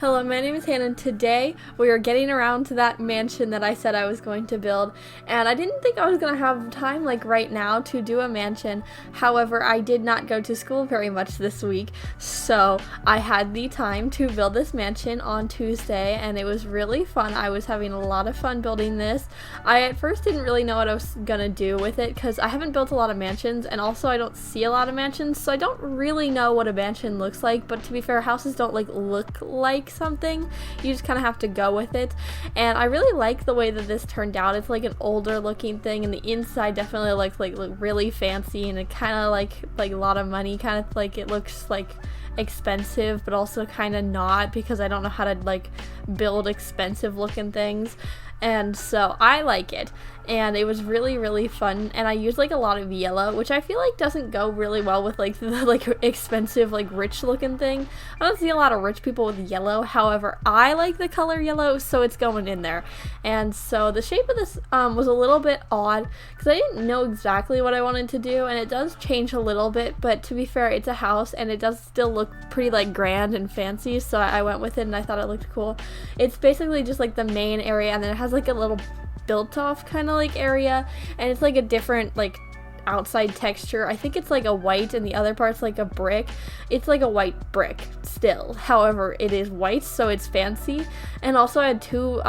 Hello, my name is Hannah, and today we are getting around to that mansion that I said I was going to build, and I didn't think I was going to have time like right now to do a mansion. However, I did not go to school very much this week, so I had the time to build this mansion on Tuesday, and it was really fun. I was having a lot of fun building this. I at first didn't really know what I was going to do with it because I haven't built a lot of mansions, and also I don't see a lot of mansions, so I don't really know what a mansion looks like. But to be fair, houses don't look like something. You just kind of have to go with it, and I really like the way that this turned out. It's like an older looking thing, and the inside definitely looks like really fancy, and it kind of like a lot of money, kind of like it looks like expensive, but also kind of not, because I don't know how to like build expensive looking things. And so I like it, and it was really fun, and I used like a lot of yellow, which I feel like doesn't go really well with like the expensive rich looking thing. I don't see a lot of rich people with yellow, however I like the color yellow, so it's going in there. And so the shape of this was a little bit odd because I didn't know exactly what I wanted to do, and it does change a little bit, but to be fair, it's a house and it does still look pretty like grand and fancy, so I went with it and I thought it looked cool. It's basically just like the main area, and then it has like a little built off kind of like area, and it's like a different like outside texture. I think it's like a white and the other part's like a brick. It's like a white brick still, however it is white, so it's fancy. And also I had two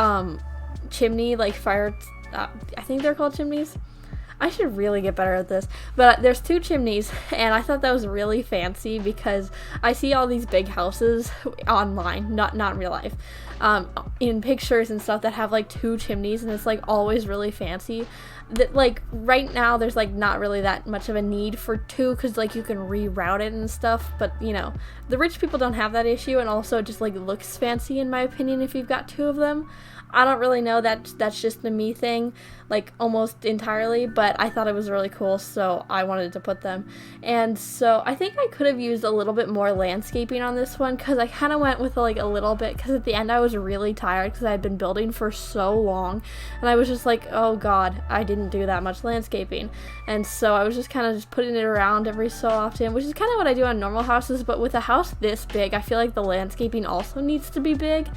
chimney like fire I think they're called chimneys. I should really get better at this, but there's two chimneys, and I thought that was really fancy because I see all these big houses online, not in real life, in pictures and stuff that have like two chimneys, and it's like always really fancy. That like right now there's like not really that much of a need for two because like you can reroute it and stuff, but you know, the rich people don't have that issue, and also it just like looks fancy in my opinion if you've got two of them. I don't really know, that's just a me thing, like almost entirely, but I thought it was really cool, so I wanted to put them. And so I think I could have used a little bit more landscaping on this one, because I kind of went with like a little bit, because at the end I was really tired because I had been building for so long, and I was just like, oh god, I didn't do that much landscaping. And so I was just kind of just putting it around every so often, which is kind of what I do on normal houses, but with a house this big, I feel like the landscaping also needs to be big.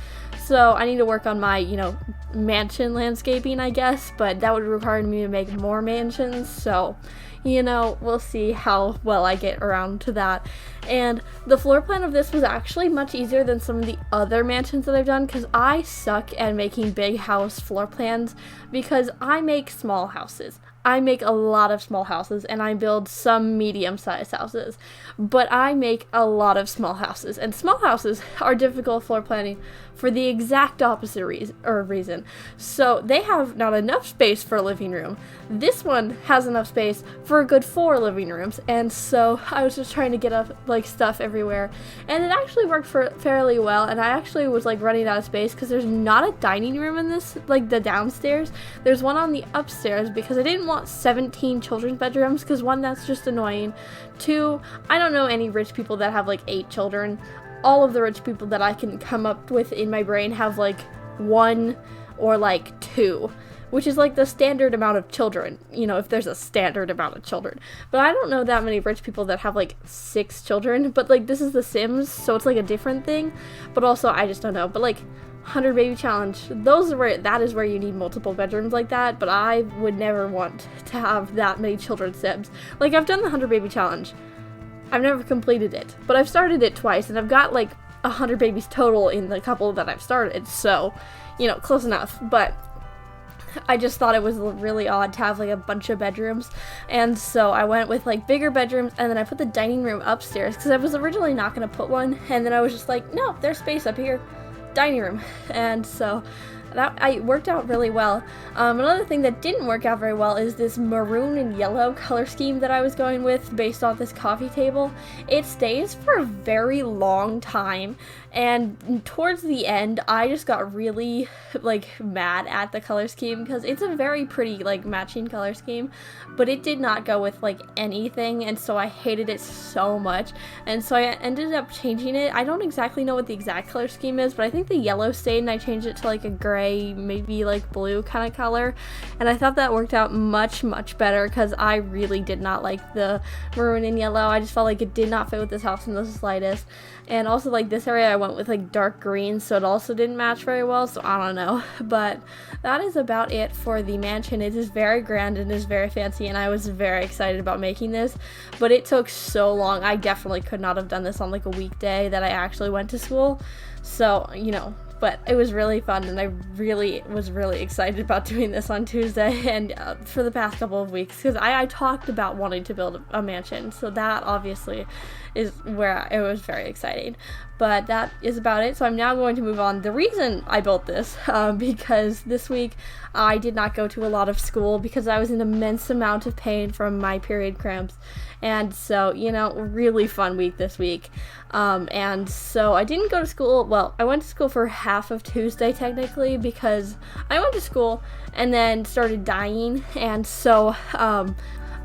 So I need to work on my, mansion landscaping, I guess, but that would require me to make more mansions, so, we'll see how well I get around to that. And the floor plan of this was actually much easier than some of the other mansions that I've done, because I suck at making big house floor plans, because I make small houses. I make a lot of small houses, and I build some medium-sized houses, but I make a lot of small houses, and small houses are difficult floor planning for the exact opposite reason. So they have not enough space for a living room. This one has enough space for a good 4 living rooms, and so I was just trying to get up like stuff everywhere, and it actually worked fairly well. And I actually was like running out of space because there's not a dining room in this, like the downstairs. There's one on the upstairs because I didn't want 17 children's bedrooms, because one, that's just annoying. 2, I don't know any rich people that have like 8 children. All of the rich people that I can come up with in my brain have like 1 or like 2, which is like the standard amount of children, if there's a standard amount of children. But I don't know that many rich people that have like 6 children, but like this is The Sims, so it's like a different thing. But also I just don't know. But like 100 baby challenge, that is where you need multiple bedrooms like that, but I would never want to have that many children's Sims. Like, I've done the 100 baby challenge. I've never completed it, but I've started it twice, and I've got like 100 babies total in the couple that I've started, so, close enough. But I just thought it was really odd to have like a bunch of bedrooms, and so I went with like bigger bedrooms, and then I put the dining room upstairs because I was originally not going to put one, and then I was just like, no, there's space up here, dining room. And so that worked out really well. Another thing that didn't work out very well is this maroon and yellow color scheme that I was going with based off this coffee table. It stays for a very long time, and towards the end I just got really like mad at the color scheme because it's a very pretty like matching color scheme, but it did not go with like anything, and so I hated it so much, and so I ended up changing it. I don't exactly know what the exact color scheme is, but I think the yellow stayed, and I changed it to like a gray gray, maybe like blue kind of color, and I thought that worked out much better because I really did not like the maroon and yellow. I just felt like it did not fit with this house in the slightest. And also, like, this area I went with like dark green, so it also didn't match very well, so I don't know. But that is about it for the mansion. It is very grand and is very fancy, and I was very excited about making this, but it took so long. I definitely could not have done this on like a weekday that I actually went to school, so, you know, but it was really fun, and I was really excited about doing this on Tuesday and for the past couple of weeks, because I talked about wanting to build a mansion, so that obviously is where it was very exciting. But that is about it, so I'm now going to move on. The reason I built this, because this week I did not go to a lot of school because I was in immense amount of pain from my period cramps, and so, you know, really fun week this week. And so I didn't go to school. Well, I went to school for half of Tuesday technically, because I went to school and then started dying, and so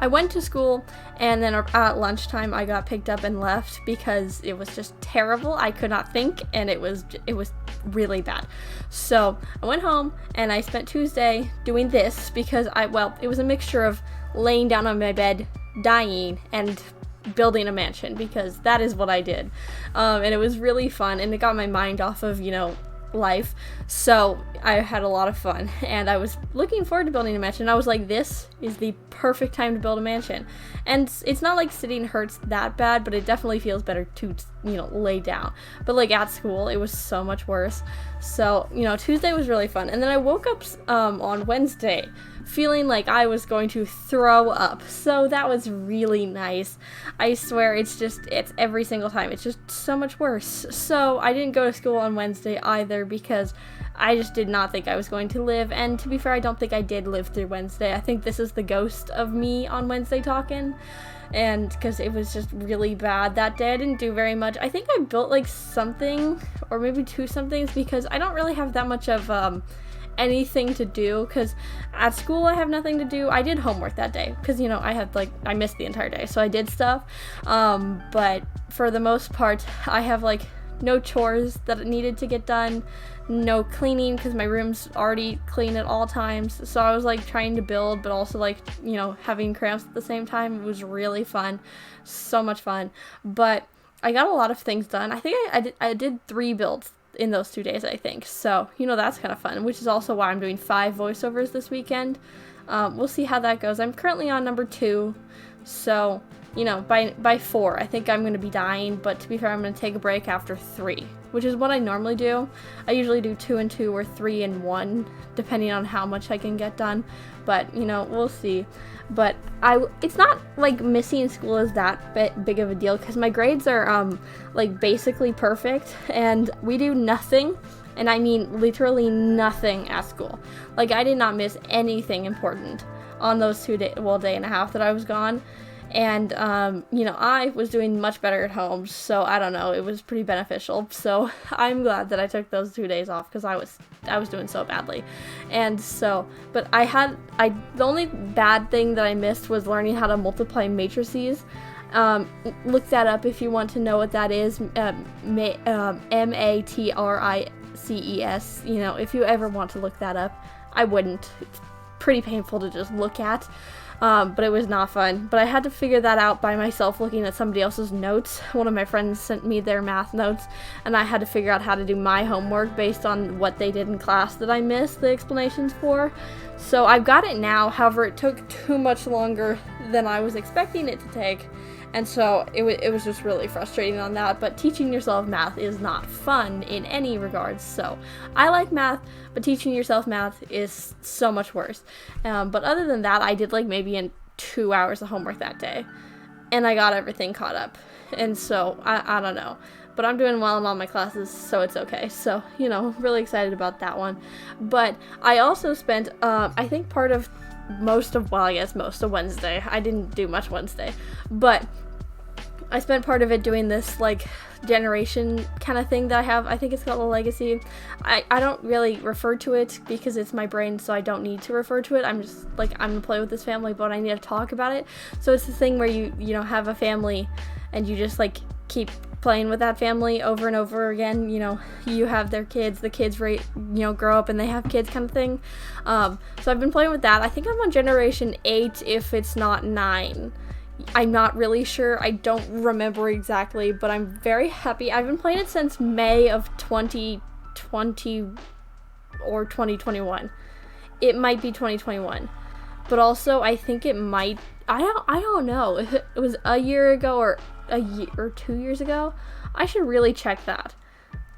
I went to school, and then at lunchtime I got picked up and left because it was just terrible. I could not think, and it was really bad. So I went home and I spent Tuesday doing this because it was a mixture of laying down on my bed, dying, and building a mansion, because that is what I did. And it was really fun, and it got my mind off of, you know, life. So I had a lot of fun, and I was looking forward to building a mansion. I was like, this is the perfect time to build a mansion. And it's not like sitting hurts that bad, but it definitely feels better to, you know, lay down. But like at school, it was so much worse. So, you know, Tuesday was really fun. And then I woke up on Wednesday feeling like I was going to throw up. So that was really nice. I swear, it's every single time. It's just so much worse. So I didn't go to school on Wednesday either because I just did not think I was going to live. And to be fair, I don't think I did live through Wednesday. I think this is the ghost of me on Wednesday talking. And because it was just really bad that day, I didn't do very much. I think I built like something or maybe two somethings because I don't really have that much of anything to do, because at school I have nothing to do. I did homework that day because, you know, I missed the entire day, so I did stuff, but for the most part I have like no chores that needed to get done, no cleaning because my room's already clean at all times. So I was like trying to build but also like, you know, having cramps at the same time. It was really fun, so much fun, but I got a lot of things done. I think I did 3 builds in those 2 days, I think. So, you know, that's kind of fun, which is also why I'm doing 5 voiceovers this weekend. We'll see how that goes. I'm currently on number 2, so, you know, by 4, I think I'm going to be dying, but to be fair, I'm going to take a break after 3, which is what I normally do. I usually do 2 and 2 or 3 and 1, depending on how much I can get done, but, you know, we'll see. But it's not like missing school is that big of a deal because my grades are like basically perfect, and we do nothing, and I mean literally nothing at school. Like I did not miss anything important on those day and a half that I was gone. And, you know, I was doing much better at home, so I don't know, it was pretty beneficial. So I'm glad that I took those 2 days off because I was doing so badly. And so, but the only bad thing that I missed was learning how to multiply matrices. Look that up if you want to know what that is. MATRICES. You know, if you ever want to look that up, I wouldn't. It's pretty painful to just look at. But it was not fun. But I had to figure that out by myself looking at somebody else's notes. One of my friends sent me their math notes, and I had to figure out how to do my homework based on what they did in class that I missed the explanations for. So I've got it now, however, it took too much longer than I was expecting it to take. And so it was just really frustrating on that, but teaching yourself math is not fun in any regards. So I like math, but teaching yourself math is so much worse. But other than that, I did like maybe in 2 hours of homework that day, and I got everything caught up. And so I don't know, but I'm doing well in all my classes, so it's okay. So, you know, really excited about that one. But I also spent, I think most of Wednesday. I didn't do much Wednesday, but I spent part of it doing this like generation kind of thing that I have. I think it's called a legacy. I don't really refer to it because it's my brain, so I don't need to refer to it. I'm just like, I'm gonna play with this family, but I need to talk about it. So it's the thing where you know, have a family and you just like keep playing with that family over and over again. You know, you have their kids, the kids grow up and they have kids kind of thing. So I've been playing with that. I think I'm on generation 8 if it's not 9. I'm not really sure. I don't remember exactly, but I'm very happy. I've been playing it since May of 2020 or 2021. It might be 2021. But also I think it might, I don't know if it was a year ago or a year or 2 years ago. I should really check that.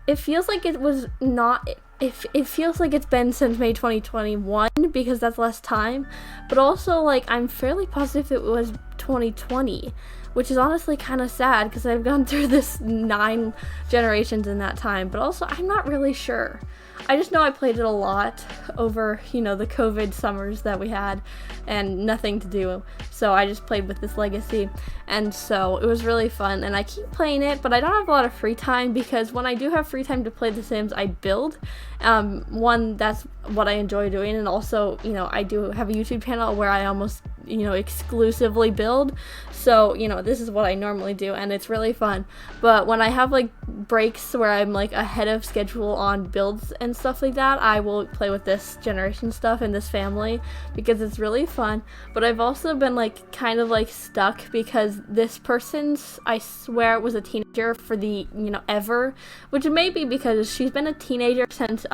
It feels like it was not, it feels like it's been since May 2021 because that's less time, but also like I'm fairly positive it was 2020, which is honestly kind of sad because I've gone through this 9 generations in that time, but also I'm not really sure. I just know I played it a lot over, you know, the COVID summers that we had and nothing to do. So I just played with this legacy, and so it was really fun, and I keep playing it, but I don't have a lot of free time because when I do have free time to play The Sims, I build. One, that's what I enjoy doing, and also, you know, I do have a YouTube channel where I almost, you know, exclusively build. So, you know, this is what I normally do, and it's really fun. But when I have like breaks where I'm like ahead of schedule on builds and stuff like that, I will play with this generation stuff and this family because it's really fun. But I've also been like kind of like stuck because this person's, I swear it was a teenager for the, you know, ever, which may be because she's been a teenager since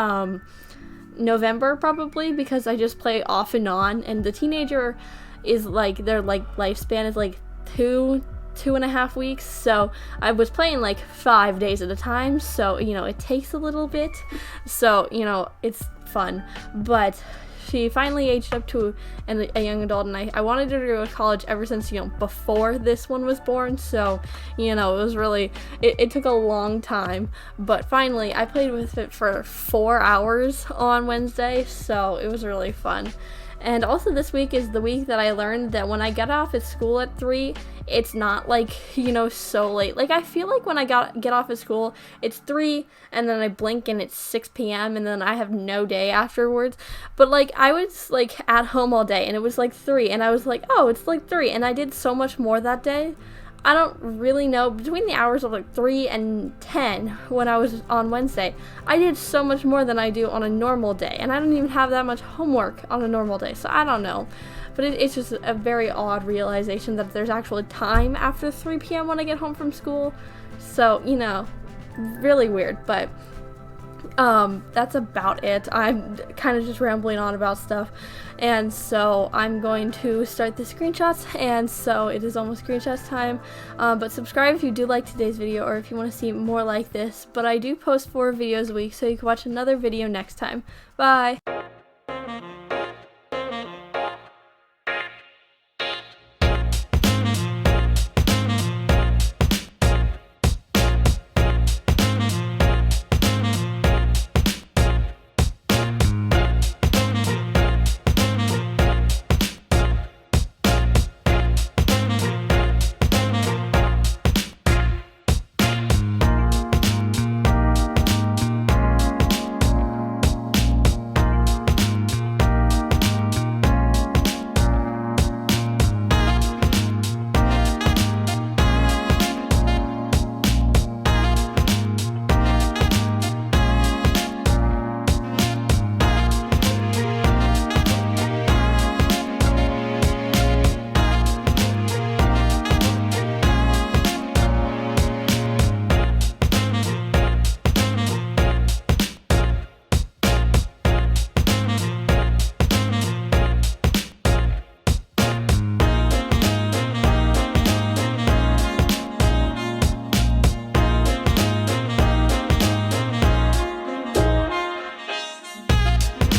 November probably, because I just play off and on, and the teenager is like, their like lifespan is like 2.5 weeks, so I was playing like 5 days at a time, so, you know, it takes a little bit, so, you know, it's fun. But she finally aged up to a young adult, and I wanted her to go to college ever since, you know, before this one was born, so, you know, it was really, it took a long time, but finally I played with it for 4 hours on Wednesday, so it was really fun. And also this week is the week that I learned that when I get off at school at 3, it's not like, you know, so late. Like I feel like when I get off at school, it's 3 and then I blink and it's 6 p.m. and then I have no day afterwards. But like I was like at home all day and it was like 3 and I was like, oh, it's like 3, and I did so much more that day. I don't really know, between the hours of like 3 and 10 when I was on Wednesday, I did so much more than I do on a normal day, and I don't even have that much homework on a normal day, so I don't know. But it's just a very odd realization that there's actually time after 3 p.m. when I get home from school, so, you know, really weird, but that's about it. I'm kind of just rambling on about stuff, and so I'm going to start the screenshots, and so it is almost screenshots time. But subscribe if you do like today's video or if you want to see more like this. But I do post 4 videos a week, so you can watch another video next time. Bye!